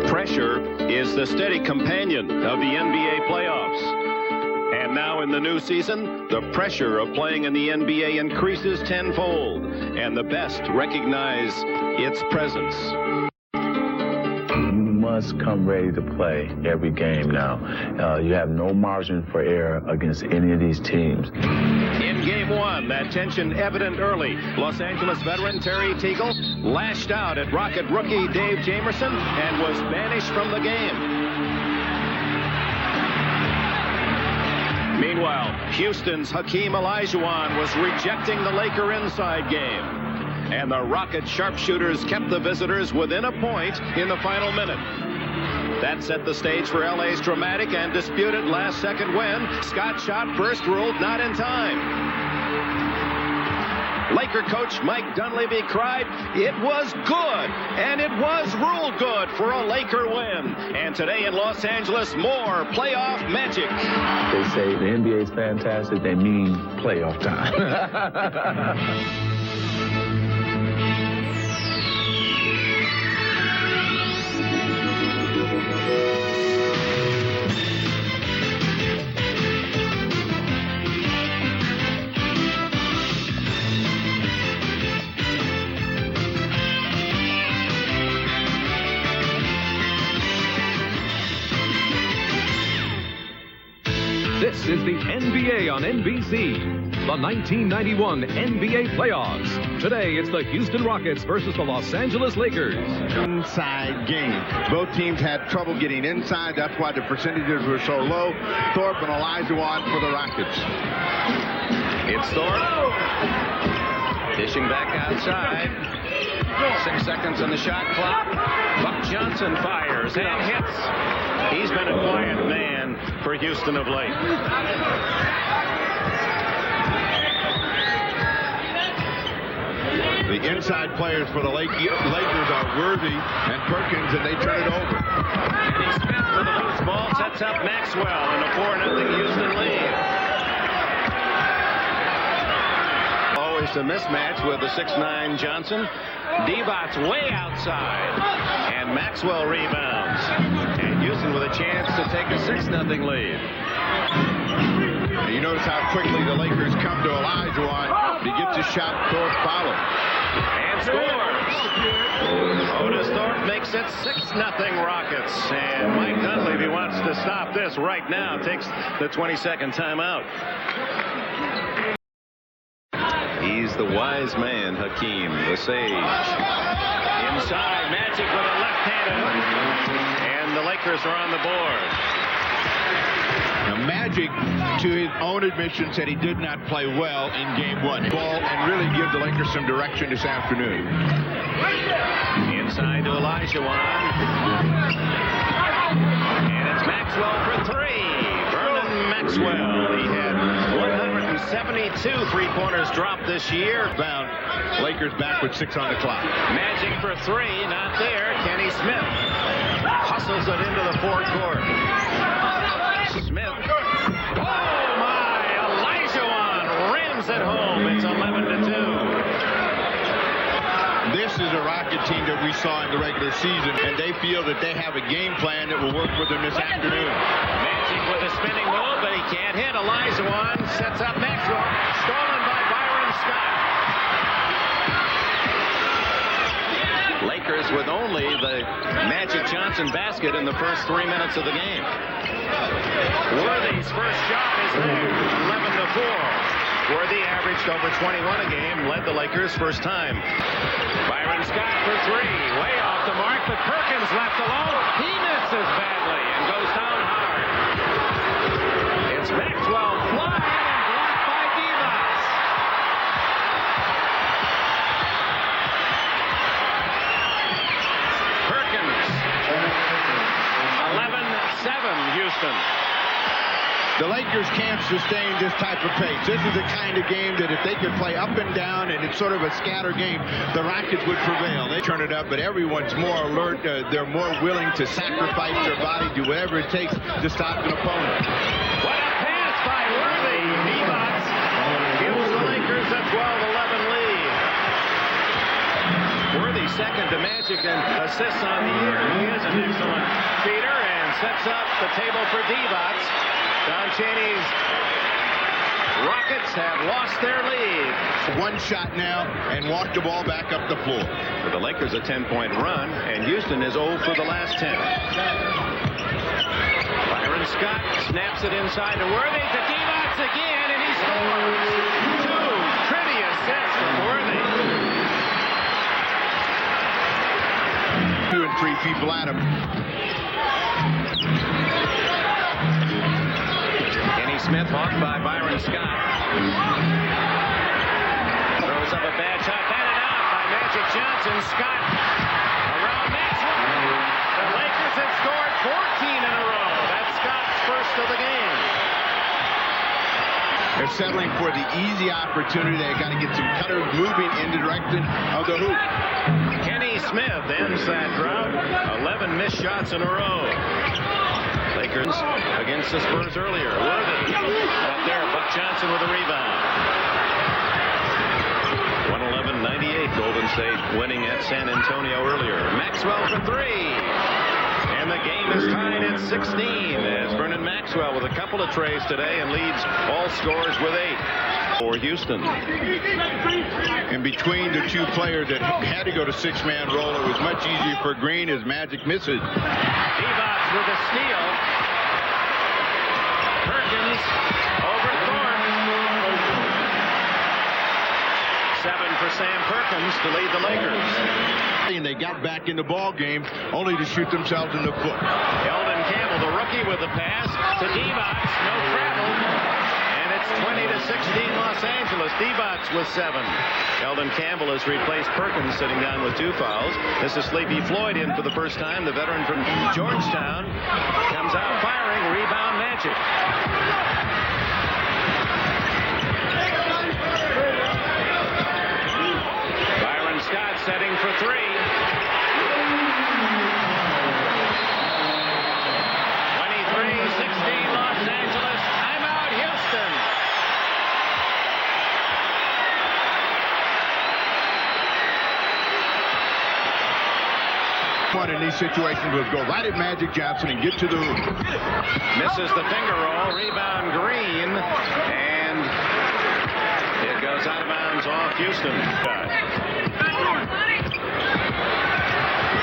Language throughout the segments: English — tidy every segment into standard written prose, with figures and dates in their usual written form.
Pressure is the steady companion of the NBA playoffs. And now in the new season, the pressure of playing in the NBA increases tenfold, and the best recognize its presence. You must come ready to play every game now. You have no margin for error against any of these teams. In game one, that tension evident early. Los Angeles veteran Terry Teagle lashed out at Rocket rookie Dave Jamerson and was banished from the game. Meanwhile, Houston's Hakeem Olajuwon was rejecting the Laker inside game. And the Rocket sharpshooters kept the visitors within a point in the final minute. That set the stage for LA's dramatic and disputed last-second win. Scott shot first, ruled not in time. Laker coach Mike Dunleavy cried, "It was good," and it was ruled good for a Laker win. And today in Los Angeles, more playoff magic. They say the NBA is fantastic. They mean playoff time. This is the NBA on NBC, the 1991 NBA playoffs. Today, it's the Houston Rockets versus the Los Angeles Lakers. Inside game. Both teams had trouble getting inside. That's why the percentages were so low. Thorpe and Olajuwon for the Rockets. It's Thorpe. Dishing back outside. 6 seconds on the shot clock. Buck Johnson fires and hits. He's been a quiet man for Houston of late. The inside players for the Lakers are Worthy and Perkins, and they turn it over. Kenny Smith with a loose ball sets up Maxwell in a 4-0 Houston lead. Always a mismatch with the 6'9" Johnson. Devot's way outside, and Maxwell rebounds. And Houston with a chance to take a 6-0 lead. You notice how quickly the Lakers come to Olajuwon. He gets a shot, Thorpe follows. And scores. Otis Thorpe makes it 6-0 Rockets. And Mike Dunleavy wants to stop this right now. Takes the 20-second timeout. He's the wise man, Hakeem, the sage. Inside, Magic with a left-hander. And the Lakers are on the board. Now, Magic, to his own admission, said he did not play well in game one. Ball and really give the Lakers some direction this afternoon. Inside to Olajuwon. And it's Maxwell for three. Vernon Maxwell. He had 172 three-pointers dropped this year. Found Lakers back with 6 on the clock. Magic for three. Not there. Kenny Smith hustles it into the forecourt. Smith. Oh, my. Olajuwon rams it home. It's 11-2. This is a Rocket team that we saw in the regular season, and they feel that they have a game plan that will work for them this afternoon. Magic with a spinning move, but he can't hit. Olajuwon sets up Maxwell. Stolen by Byron Scott. Lakers with only the Magic Johnson basket in the first 3 minutes of the game. Worthy's first shot is there. 11-4. Worthy averaged over 21 a game, led the Lakers first time. Byron Scott for three. Way off the mark, but Perkins left alone. He misses badly and goes down hard. It's Maxwell flying and blocked by Devos. Perkins. 11-7 Houston. The Lakers can't sustain this type of pace. This is the kind of game that if they could play up and down and it's sort of a scatter game, the Rockets would prevail. They turn it up, but everyone's more alert. They're more willing to sacrifice their body, do whatever it takes to stop an opponent. What a pass by Worthy. Magic and assists on the year. He is an excellent feeder and sets up the table for Divac. Don Chaney's Rockets have lost their lead. One shot now and walk the ball back up the floor. For the Lakers, a 10-point run, and Houston is 0 for the last 10. Byron Scott snaps it inside to Worthy, to Divac again, and he scores. Two pretty assists from Worthy. 2 and 3 people at him. Smith hawked by Byron Scott. Throws up a bad shot, batted out by Magic Johnson. Scott around Maxwell. The Lakers have scored 14 in a row. That's Scott's first of the game. They're settling for the easy opportunity. They've got to get some cutters moving in the direction of the hoop. Kenny Smith ends that drought. 11 missed shots in a row. Lakers against the Spurs earlier. Worthy out there. Buck Johnson with a rebound. 111-98. Golden State winning at San Antonio earlier. Maxwell for 3. And the game is tied at 16 as Vernon Maxwell with a couple of trays today and leads all scorers with 8 for Houston. And between the two players that had to go to 6-man roll, it was much easier for Green as Magic misses. Divac with a steal. Perkins over Thornton. 7 for Sam Perkins to lead the Lakers. And they got back in the ball game only to shoot themselves in the foot. Eldon Campbell, the rookie, with the pass to Divac. No travel. And it's 20-16 Los Angeles. Divac with 7. Eldon Campbell has replaced Perkins, sitting down with 2 fouls. This is Sleepy Floyd in for the first time. The veteran from Georgetown comes out firing. Rebound Magic. Byron Scott setting for 3. 23-16 Los Angeles. Timeout Houston. One in these situations was go right at Magic Johnson and get to the hoop. Misses the finger roll. Rebound Green. And it goes out of bounds off Houston.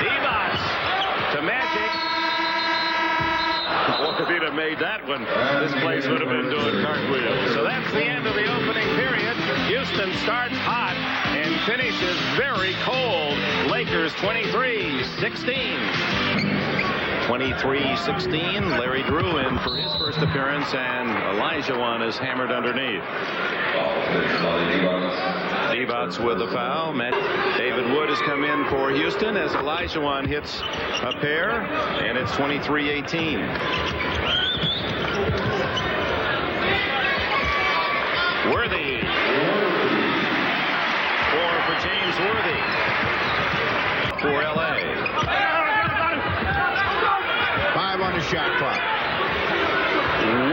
Divac to Magic. Well, if he'd have made that one, this place would have been doing cartwheels. So that's the end of the opening period. Houston starts hot and finishes very cold. Lakers 23-16. 23-16. Larry Drew in for his first appearance, and Elijah Wan is hammered underneath. Divac with the foul. David Wood has come in for Houston as Elijah Wan hits a pair, and it's 23-18. Worthy. 4 for James Worthy for L.A. 5 on the shot clock.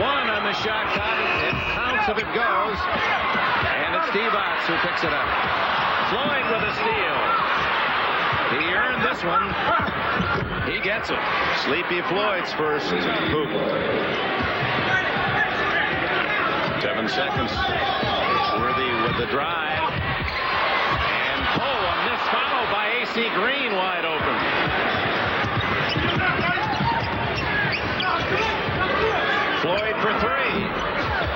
1 on the shot clock. It counts if it goes. And it's Divac who picks it up. Floyd with a steal. He earned this one. He gets it. Sleepy Floyd's first hoop. 7 seconds. Worthy with the drive. And a missed follow by A.C. Green wide open. Floyd for 3.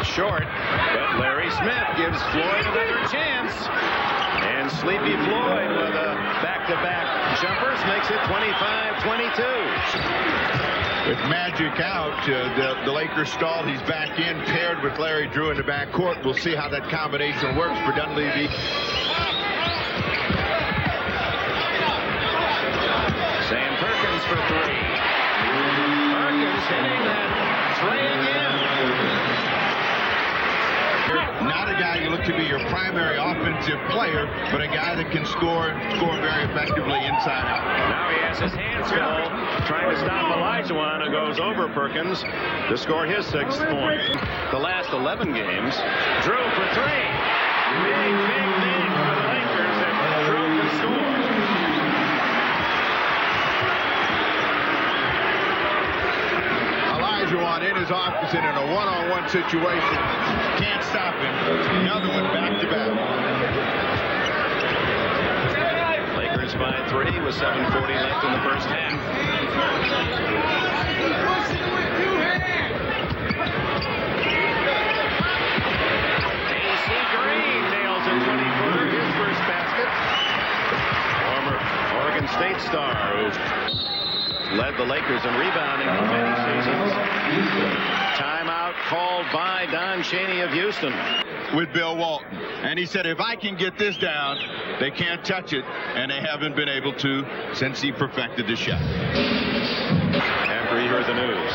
Short, but Larry Smith gives Floyd another chance. And Sleepy Floyd with a back-to-back jumpers makes it 25-22. With Magic out, the Lakers stalled. He's back in, paired with Larry Drew in the backcourt. We'll see how that combination works for Dunleavy. Sam Perkins for 3. Perkins hitting that tray again. Not a guy you look to be your primary offensive player, but a guy that can score very effectively inside out. Now he has his hands full trying to stop Elijah Wan, who goes over Perkins to score his 6th point. The last 11 games, Drew for 3. Big for the Lakers, and Drew can score. Olajuwon in his office and in a one-on-one situation. Can't stop him. Another one back to back. Lakers by 3 with 7:40 left in the first half. AC Green nails a 20-footer, his first basket. Former Oregon State star who led the Lakers in rebounding for many seasons. Timeout called by Don Chaney of Houston. With Bill Walton. And he said, if I can get this down, they can't touch it. And they haven't been able to since he perfected the shot. After he heard the news.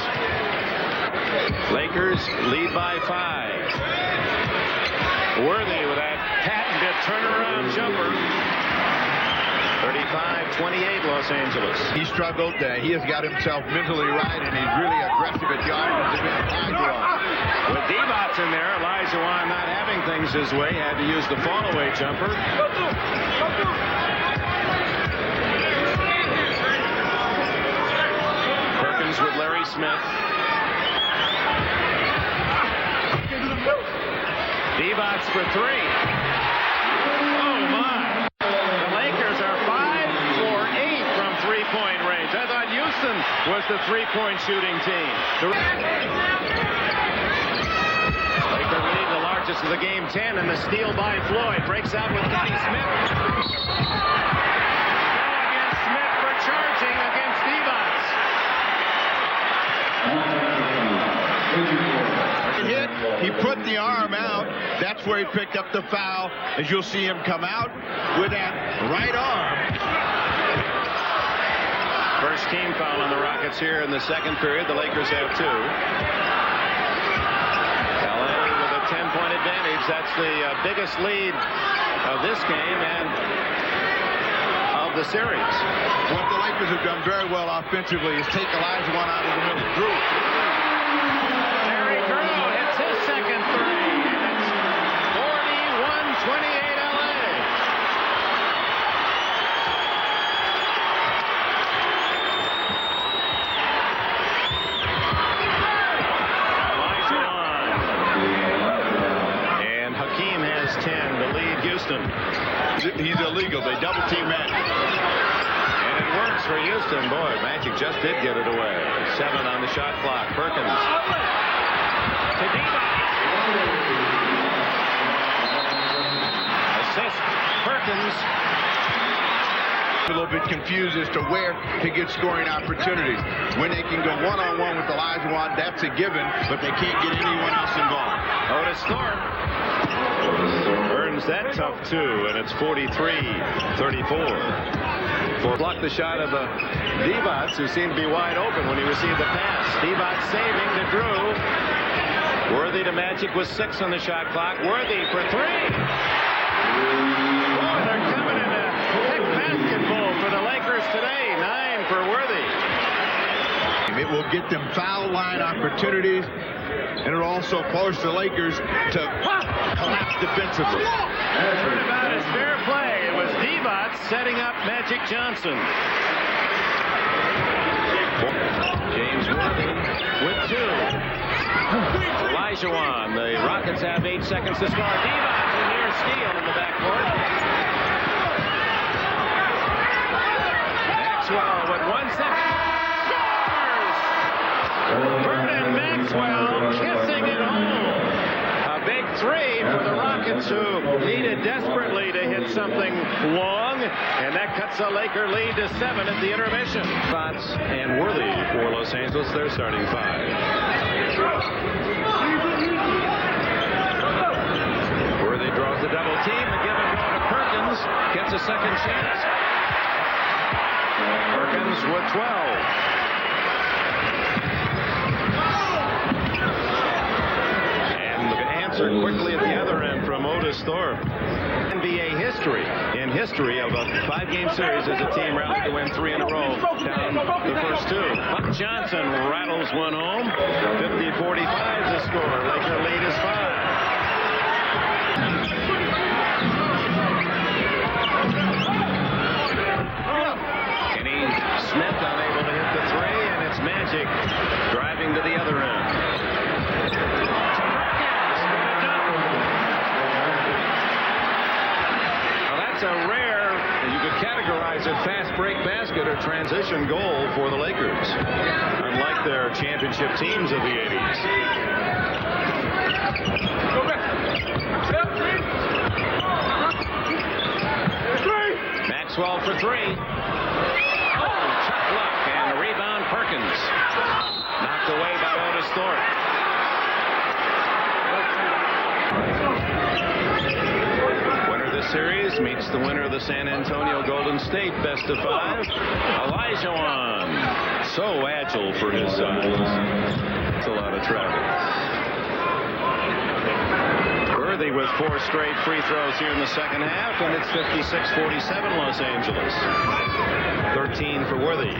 Lakers lead by 5. Worthy with that patented turnaround jumper. 35-28 Los Angeles. He struggled. He has got himself mentally right, and he's really aggressive at the offensive end. With D-Bots in there, Olajuwon not having things his way, had to use the fall-away jumper. Perkins with Larry Smith. D-Bots for 3. Oh, my. The Lakers are 5 for 8 from three-point range. I thought Houston was the three-point shooting team. Laker lead, the largest of the game, 10, and the steal by Floyd. Breaks out with Kenny Smith. Against Smith for charging against D-Bots. Hit. He put the arm out. That's where he picked up the foul. As you'll see him come out with that right arm. First team foul on the Rockets here in the second period. The Lakers have 2. LA with a 10-point advantage. That's the biggest lead of this game and of the series. What the Lakers have done very well offensively is take Olajuwon out of the middle. Drew. Terry Drew hits his second 3. And it's 41-28 LA. And Hakeem has 10 to lead Houston. He's illegal. They double team Magic. And it works for Houston. Boy, Magic just did get it away. 7 on the shot clock. Perkins. To D-Bots. Assist. Perkins. A little bit confused as to where to get scoring opportunities. When they can go one-on-one with Olajuwon, that's a given, but they can't get anyone else involved. Otis Thorpe earns that tough 2, and it's 43-34. Blocked the shot of D-Bots, who seemed to be wide open when he received the pass. D-Bots saving to Drew. Worthy to Magic with 6 on the shot clock. Worthy for 3. Oh, they're coming in a thick basketball for the Lakers today. 9 for Worthy. It will get them foul line opportunities, and it'll also force the Lakers to collapse defensively. Turnabout is fair play. It was D-Bots setting up Magic Johnson. James Worthy with 2. Olajuwon. The Rockets have 8 seconds to score. D-Bots a near steal in the backcourt. Maxwell with 1 second. Scores! Vernon Maxwell kissing it home. A big 3 for the Rockets, who needed desperately to hit something long, and that cuts the Laker lead to 7 at the intermission. Spots and Worthy for Los Angeles, their starting 5. Worthy draws the double team. The give and go to Perkins. Gets a second chance. Perkins with 12. And the answer quickly at the other end from Otis Thorpe. NBA history. In history of a 5-game series as a team rallied to win 3 in a row down the first 2. Buck Johnson rattles one home. 50-45 the score. Laker lead is 5. Kenny Smith unable to hit the 3, and it's Magic driving to the other end. tries a fast break basket or transition goal for the Lakers. Unlike their championship teams of the 80s. Maxwell for three. Oh, tough luck, and the rebound Perkins. Knocked away by Otis Thorpe. Winner of this series meets the winner of the San Antonio Golden State best of 5. Olajuwon. So agile for his size. It's a lot of travel. With 4 straight free throws here in the second half, and it's 56-47 Los Angeles. 13 for Worthy.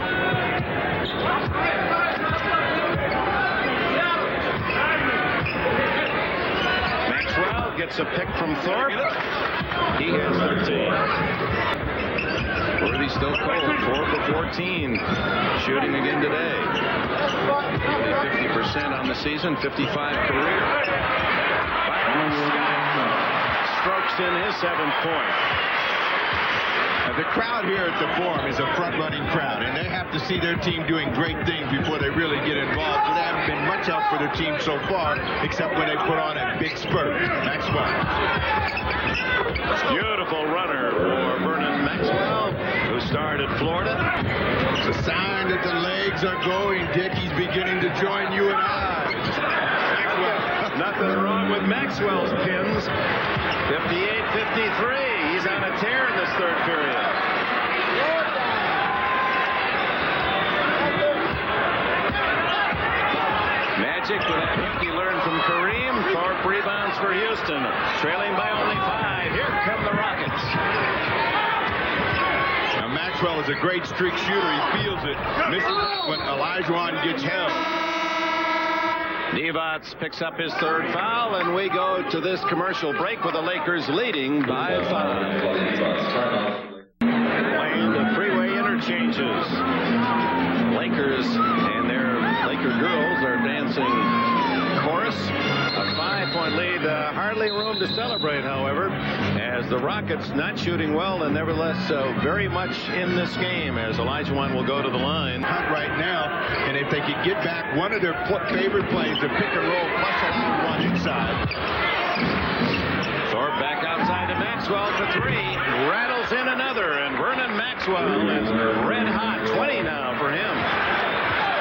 Maxwell gets a pick from Thorpe. He has 13. Worthy still cold, 4 for 14. Shooting again today. 50% on the season, 55 career. Strokes in his 7th point. The crowd here at the Forum is a front-running crowd, and they have to see their team doing great things before they really get involved. So they haven't been much help for their team so far, except when they put on a big spurt. Maxwell. Beautiful runner for Vernon Maxwell, who started Florida. It's a sign that the legs are going. Dick, he's beginning to join you and I. Maxwell. Nothing wrong with Maxwell's pins. 58-53. He's on a tear in this third period. Magic with that hit he learned from Kareem. Thorpe rebounds for Houston. Trailing by only 5. Here come the Rockets. Now Maxwell is a great streak shooter. He feels it. Misses it when Olajuwon gets held. Divac picks up his 3rd foul, and we go to this commercial break with the Lakers leading by 5. Land of freeway interchanges. Lakers and their Laker girls are dancing chorus. A 5-point lead. Hardly room to celebrate, however, as the Rockets not shooting well and nevertheless very much in this game, as Olajuwon will go to the line. Right now, and if they could get back one of their favorite plays, the pick and roll plus Olajuwon inside. Thorpe back outside to Maxwell for 3. Rattles in another, and Vernon Maxwell is red hot. 20 now for him.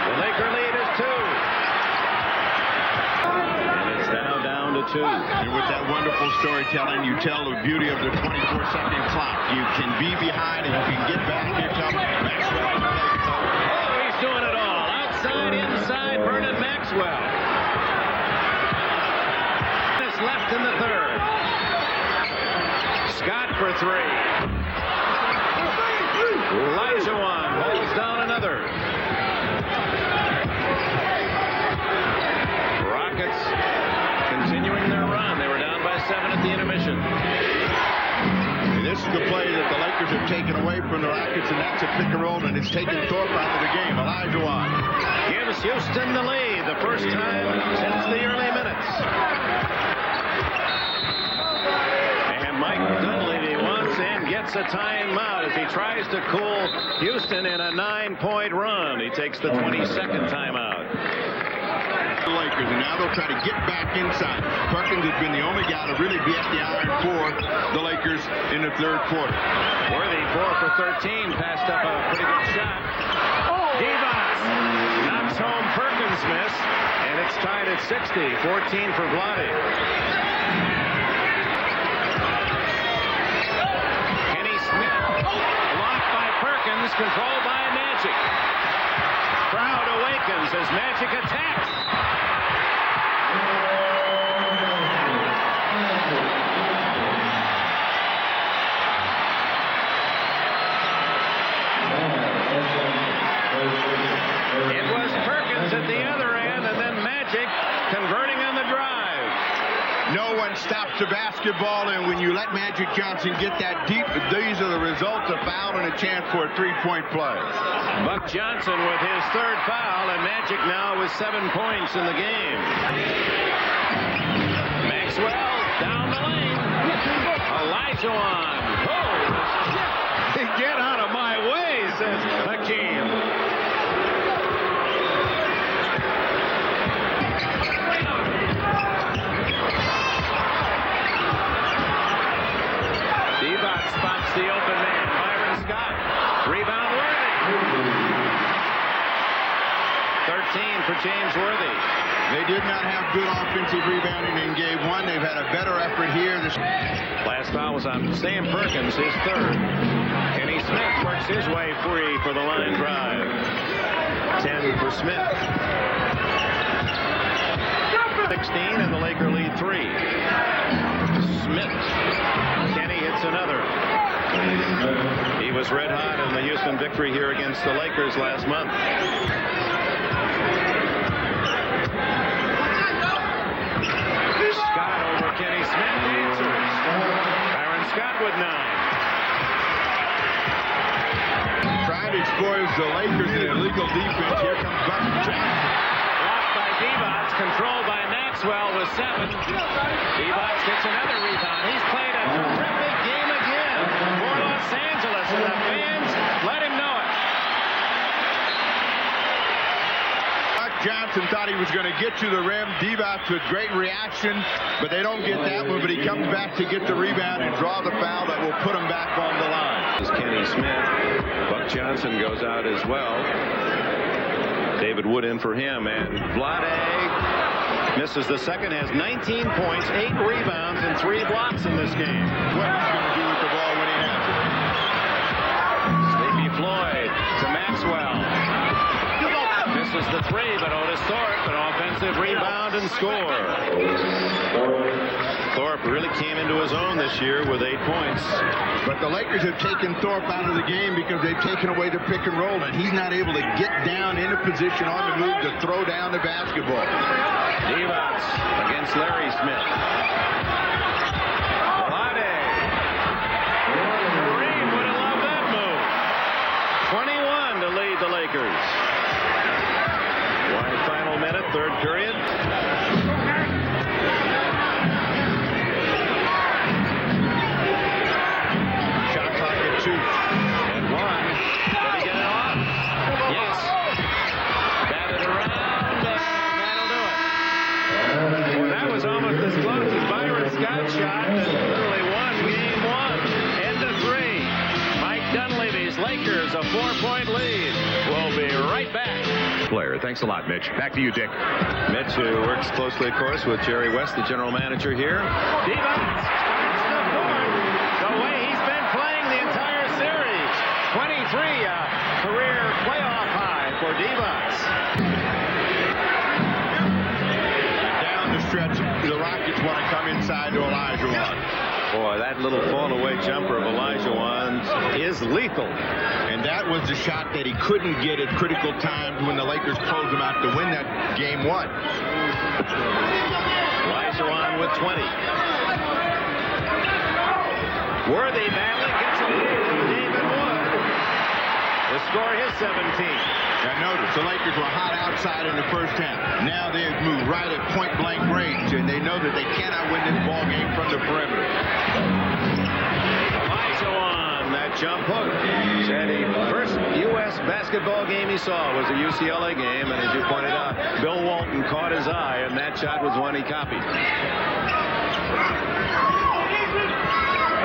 The Laker lead is 2. And it's now down to 2. And with that wonderful storytelling, you tell the beauty of the 24-second clock. You can be behind and you can get back. Here comes Maxwell. Oh, he's doing it all. Outside, inside, Vernon Maxwell. Minutes left in the third. Scott for 3. Olajuwon holds down another. Rockets continuing their run. They were down by 7 at the intermission. And this is the play that the Lakers have taken away from the Rockets, and that's a pick and roll, and it's taken Thorpe out of the game. Olajuwon gives Houston the lead, the first time since the early minutes. And Mike Dunleavy wants and gets a timeout as he tries to cool Houston in a 9-point run. He takes the 22nd timeout. The Lakers, and now they'll try to get back inside. Perkins has been the only guy to really be at the iron for the Lakers in the third quarter. Worthy 4 for 13, passed up a pretty good shot. Divac knocks home Perkins' miss, and it's tied at 60. 14 for Vlade. Kenny Smith blocked by Perkins, controlled by Magic. Crowd awakens as Magic attacks. It was Perkins at the other end, and then Magic converting on the drive. No one stops the basketball, and when you let Magic Johnson get that deep, these are the results of foul and a chance for a 3-point play. Buck Johnson with his 3rd foul, and Magic now with 7 points in the game. Maxwell down the lane. Olajuwon. Oh, get out of my good offensive rebounding in game one. They've had a better effort here. Last foul was on Sam Perkins, his third. Kenny Smith works his way free for the line drive. 10 for Smith. 16 and the Laker lead 3. Smith. Kenny hits another. He was red hot in the Houston victory here against the Lakers last month. Scott over Kenny Smith answers. Aaron Scott with 9. Trying to exploit the Lakers in illegal defense. Here comes Buck Johnson. Blocked by Divac, controlled by Maxwell with 7. Divac gets another rebound. He's played a terrific game again for Los Angeles, and the fans let him know it. Buck Johnson thought he was going to get to the rim. Divac with great reaction, but they don't get that one. But he comes back to get the rebound and draw the foul that will put him back on the line. This is Kenny Smith. Buck Johnson goes out as well. David Wood in for him, and Vlade misses the second, has 19 points, 8 rebounds, and 3 blocks in this game. What he's going to do with the ball when he has it. Sleepy Floyd to Maxwell. Misses the 3, but Otis Thorpe, an offensive rebound and score. Thorpe really came into his own this year with 8 points. But the Lakers have taken Thorpe out of the game because they've taken away the pick and roll, and he's not able to get down in a position on the move to throw down the basketball. Divac against Larry Smith. Vlade. Kareem would have loved that move. 21 to lead the Lakers. One final minute, third period. Shot clock at 2. And 1. Did he get it off? Yes. Batted around. That'll do it. Well, that was almost as close as Byron Scott's shot that literally won game 1. End of 3. Mike Dunleavy's Lakers a 4-point lead. We'll be right back. Player. Thanks a lot, Mitch. Back to you, Dick. Mitch, who works closely, of course, with Jerry West, the general manager here. Divac starts the fourth. The way he's been playing the entire series. 23, career playoff high for Divac. Down the stretch, the Rockets want to come inside to Olajuwon. Boy, that little fall-away jumper of Olajuwon is lethal. And that was the shot that he couldn't get at critical times when the Lakers closed him out to win that game 1. Olajuwon with 20. Worthy battling gets a lead from David Wood to score his 17th. Now notice, the Lakers were hot outside in the first half. Now they've moved right at point-blank range, and they know that they cannot win this ball game from the perimeter. Olajuwon, that jump hook. Said the first U.S. basketball game he saw was a UCLA game, and as you pointed out, Bill Walton caught his eye, and that shot was one he copied.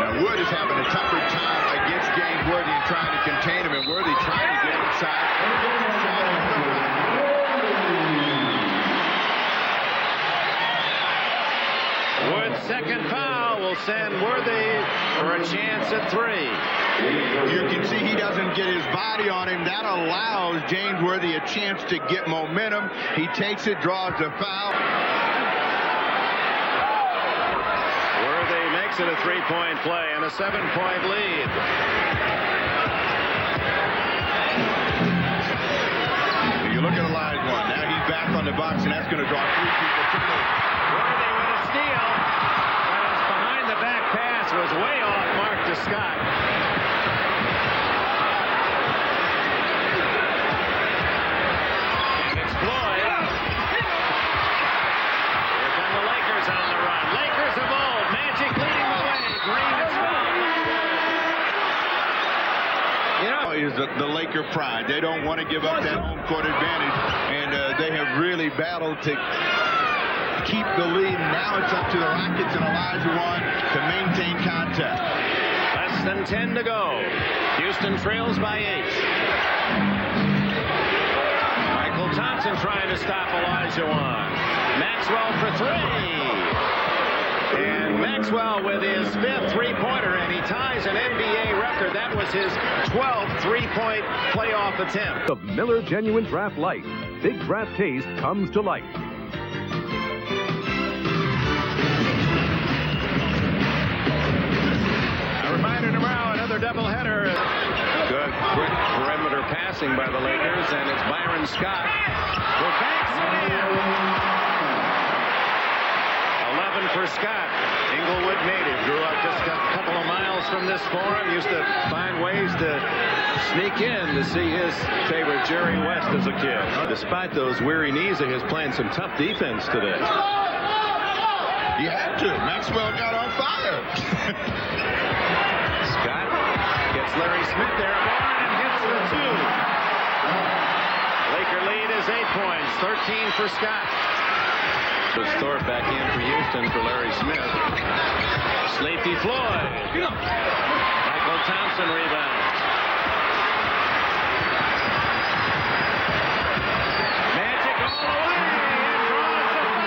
Now Wood is having a tougher time against James Worthy and trying to contain him, and Worthy trying to get inside. Wood's second foul will send Worthy for a chance at 3. You can see he doesn't get his body on him. That allows James Worthy a chance to get momentum. He takes it, draws the foul. Worthy makes it a 3-point play and a 7-point lead. You look at Olajuwon. Now he's back on the box, and that's going to draw 3 people. Worthy with a steal. But his behind-the-back pass was way off mark to Scott. And it's Floyd. Here come the Lakers on the run. Lakers of old. Magic leading the way. Green is fouled. You know, Is the Laker pride. They don't want to give up that home court advantage, and they have really battled to keep the lead. Now it's up to the Rockets and Olajuwon to maintain contact. less than 10 to go. Houston trails by 8. Michael Thompson trying to stop Olajuwon. Maxwell for three. And Maxwell with his 5th three-pointer, and he ties an NBA record. That was his 12th three-point playoff attempt. The Miller Genuine Draft Light. Big draft taste comes to light. A reminder tomorrow, another doubleheader. Good, quick perimeter passing by the Lakers, and it's Byron Scott who banks it in. 11 for Scott. Inglewood native, grew up just a couple of miles from this forum, used to find ways to sneak in to see his favorite Jerry West as a kid. Despite those weary knees of his, playing some tough defense today. He had to. Maxwell got on fire. Scott gets Larry Smith there and hits the 2. Laker lead is 8 points, 13 for Scott. Thorpe back in for Houston for Larry Smith. Sleepy Floyd. Michael Thompson rebounds. Magic all the way and draws the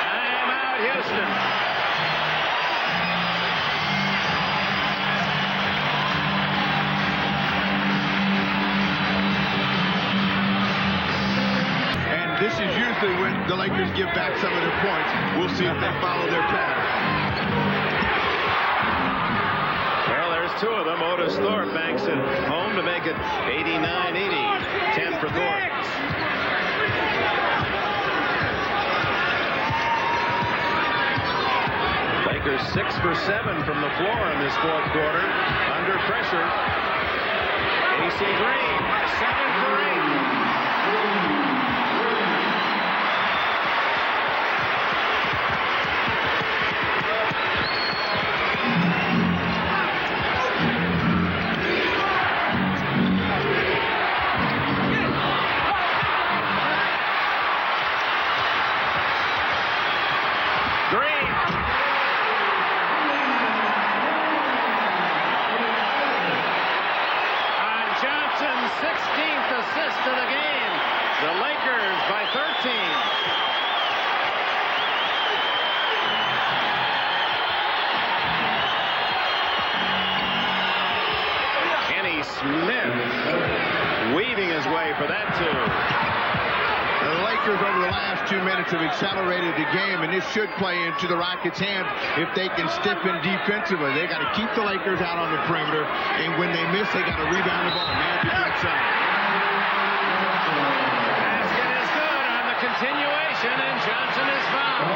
Timeout, Houston. This is usually when the Lakers give back some of their points. We'll see if they follow their pattern. Well, there's 2 of them. Otis Thorpe banks it home to make it 89-80. 10 for Thorpe. Lakers 6 for 7 from the floor in this 4th quarter. Under pressure. AC Green 7 for 8. Johnson's 16th assist of the game. The Lakers by 13. Kenny Smith weaving his way for that 2. The Lakers over the last 2 minutes have accelerated the game, and this should play into the Rockets' hands if they can stiffen defensively. They got to keep the Lakers out on the perimeter, and when they miss, they got to rebound the ball. Magic inside. Basket is good on the continuation, and Johnson is fouled.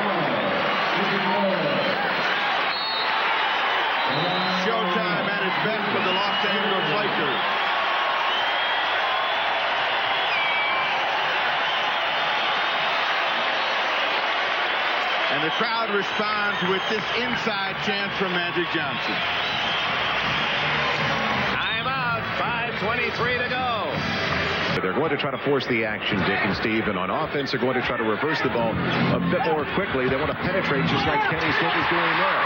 Showtime at its best for the Los Angeles Lakers. And the crowd responds with this inside chance from Magic Johnson. Timeout, 5:23 to go. They're going to try to force the action, Dick and Steve, and on offense they're going to try to reverse the ball a bit more quickly. They want to penetrate just like Kenny Smith is doing there.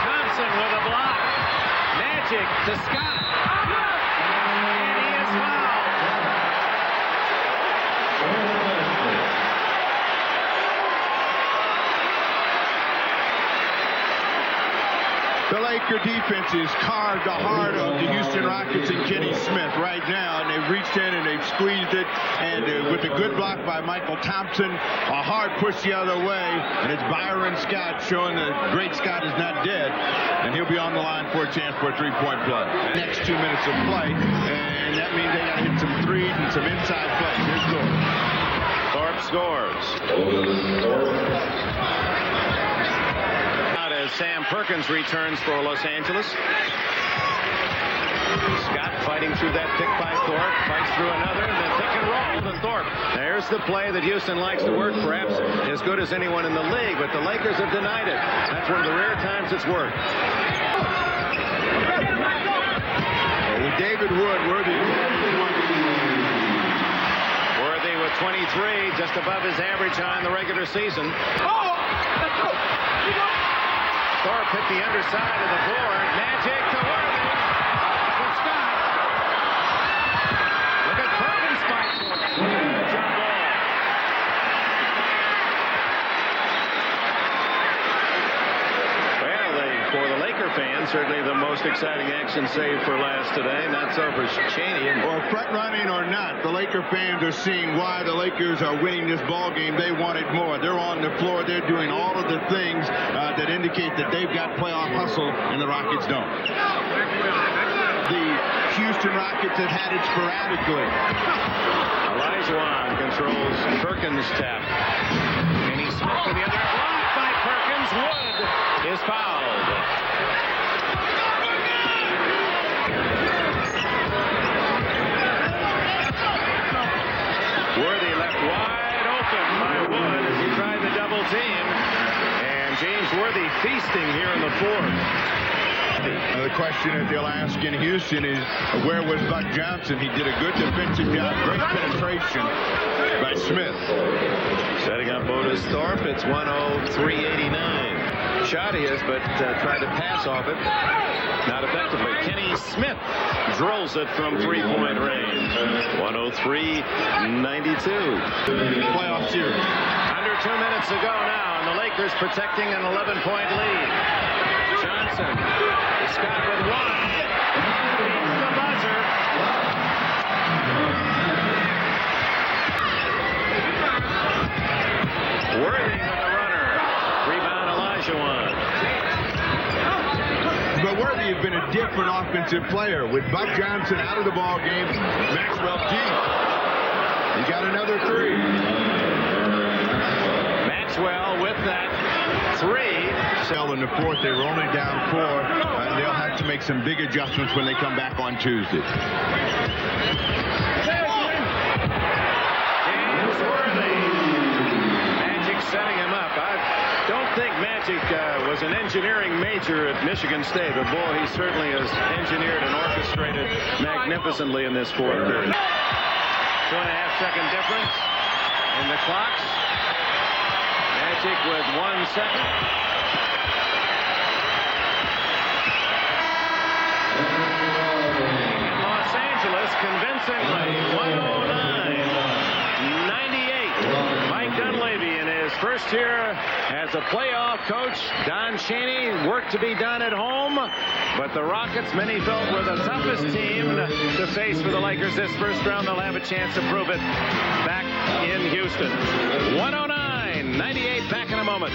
Thompson with a block. Magic to Scott. And he is fouled. The Laker defense has carved the heart of the Houston Rockets and Kenny Smith right now, and they've reached in and they've squeezed it, and with a good block by Michael Thompson, a hard push the other way, and it's Byron Scott showing that great Scott is not dead, and he'll be on the line for a chance for a 3-point play. Next 2 minutes of play, and that means they got to hit some threes and some inside plays. Here's Thorpe. Thorpe scores. Sam Perkins returns for Los Angeles. Scott fighting through that pick by Thorpe, fights through another, and then pick and roll to Thorpe. There's the play that Houston likes to work, perhaps as good as anyone in the league, but the Lakers have denied it. That's one of the rare times it's worked. David Wood, Worthy with 23, just above his average high in the regular season. Thorpe hit the underside of the board. Magic to Worthy. To Scott. Look at Perkins fight for it. Jump ball. Well, for the Laker fans, certainly the most exciting action saved for last today, and that's over Cheney. Well, front running or not, the Laker fans are seeing why the Lakers are winning this ball game. They wanted more. They're on the floor. They're doing all of the things that indicate that they've got playoff hustle, and the Rockets don't. The Houston Rockets have had it sporadically. Olajuwon controls Perkins' tap. And he's Smith to the other. Blocked by Perkins. Wood is fouled. Worthy left wide open by Wood as he tried the double team. And James Worthy feasting here in the fourth. The question that they'll ask in Houston is, where was Buck Johnson? He did a good defensive job, great penetration by Smith. Setting up Otis Thorpe. It's 103-89. Shot he is, but tried to pass off it. Not effectively. Kenny Smith drills it from three-point range. 103-92. Playoff series. Under 2 minutes to go now, and the Lakers protecting an 11-point lead. Johnson. Scott with one. Beats the buzzer. Worthy with the runner. Rebound Olajuwon. But Worthy has been a different offensive player. With Buck Johnson out of the ball game, Maxwell deep. He got another three. Maxwell with that three. In the fourth, they were only down 4, and they'll have to make some big adjustments when they come back on Tuesday. James Worthy. Magic setting him up. I don't think Magic was an engineering major at Michigan State, but boy, he certainly has engineered and orchestrated magnificently in this fourth period. 2.5-second difference in the clocks. Magic with 1 second. Los Angeles convincingly 109-98. Mike Dunleavy in his first year as a playoff coach. Don Chaney, work to be done at home, but the Rockets, many felt, were the toughest team to face for the Lakers this first round. They'll have a chance to prove it back in Houston. 109-98, back in a moment.